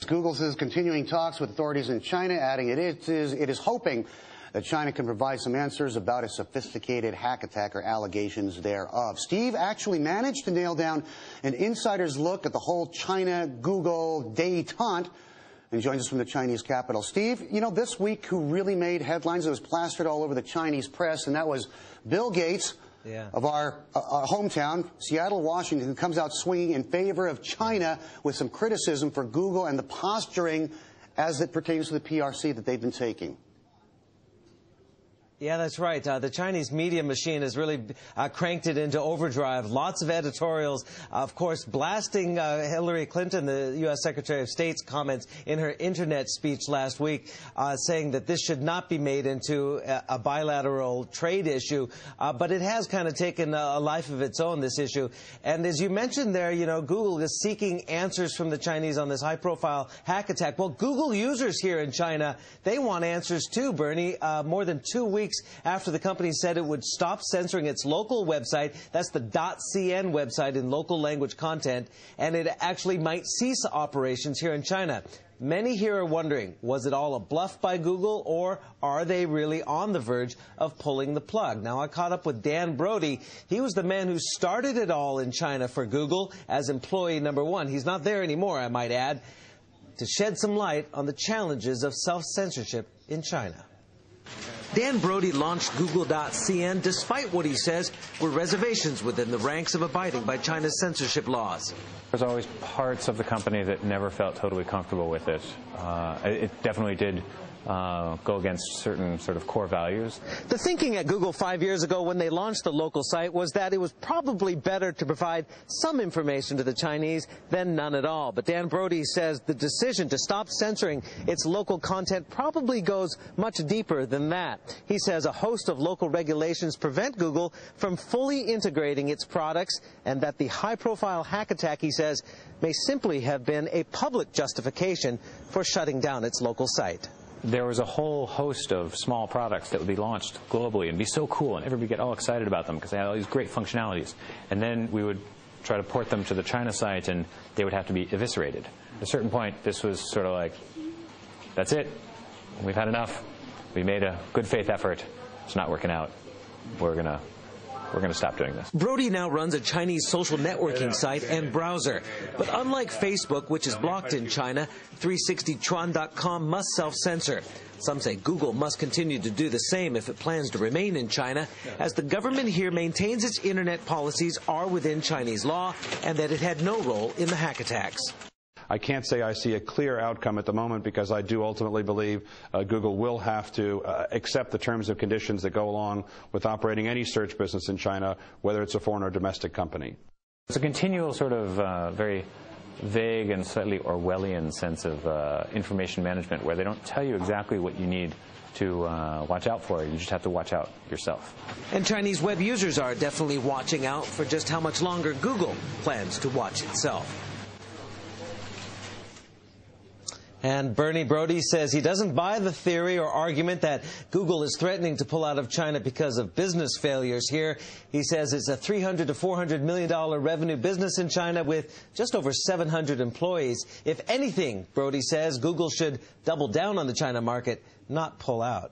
Google says continuing talks with authorities in China, adding it is hoping that China can provide some answers about a sophisticated hack attack or allegations thereof. Steve actually managed to nail down an insider's look at the whole China-Google détente and joins us from the Chinese capital. Steve, you know, this week who really made headlines, it was plastered all over the Chinese press, and that was Bill Gates of our hometown, Seattle, Washington, who comes out swinging in favor of China with some criticism for Google and the posturing as it pertains to the PRC that they've been taking. Yeah, that's right. The Chinese media machine has really cranked it into overdrive. Lots of editorials, of course, blasting Hillary Clinton, the U.S. Secretary of State's comments in her internet speech last week, saying that this should not be made into a bilateral trade issue. But it has kind of taken a life of its own, this issue. And as you mentioned there, you know, Google is seeking answers from the Chinese on this high-profile hack attack. Well, Google users here in China, they want answers too, Bernie. More than 2 weeks after the company said it would stop censoring its local website, that's the .cn website in local language content, and it actually might cease operations here in China. Many here are wondering, was it all a bluff by Google, or are they really on the verge of pulling the plug? Now, I caught up with Dan Brody. He was the man who started it all in China for Google as employee number one. He's not there anymore, I might add, to shed some light on the challenges of self-censorship in China. Dan Brody launched Google.cn despite what he says were reservations within the ranks of abiding by China's censorship laws. There's always parts of the company that never felt totally comfortable with it. It definitely did go against certain sort of core values. The thinking at Google 5 years ago when they launched the local site was that it was probably better to provide some information to the Chinese than none at all. But Dan Brody says the decision to stop censoring its local content probably goes much deeper than that. He says a host of local regulations prevent Google from fully integrating its products, and that the high-profile hack attack, he says, may simply have been a public justification for shutting down its local site. There was a whole host of small products that would be launched globally and be so cool, and everybody would get all excited about them because they had all these great functionalities. And then we would try to port them to the China site, and they would have to be eviscerated. At a certain point, this was sort of like, that's it. We've had enough. We made a good faith effort. It's not working out. We're going to stop doing this. Brody now runs a Chinese social networking site and browser. But unlike Facebook, which is blocked in China, 360chuan.com must self-censor. Some say Google must continue to do the same if it plans to remain in China, as the government here maintains its internet policies are within Chinese law and that it had no role in the hack attacks. I can't say I see a clear outcome at the moment because I do ultimately believe Google will have to accept the terms and conditions that go along with operating any search business in China, whether it's a foreign or domestic company. It's a continual sort of very vague and slightly Orwellian sense of information management where they don't tell you exactly what you need to watch out for. You just have to watch out yourself. And Chinese web users are definitely watching out for just how much longer Google plans to watch itself. And Bernie Brody says he doesn't buy the theory or argument that Google is threatening to pull out of China because of business failures here. He says it's a $300 to $400 million revenue business in China with just over 700 employees. If anything, Brody says, Google should double down on the China market, not pull out.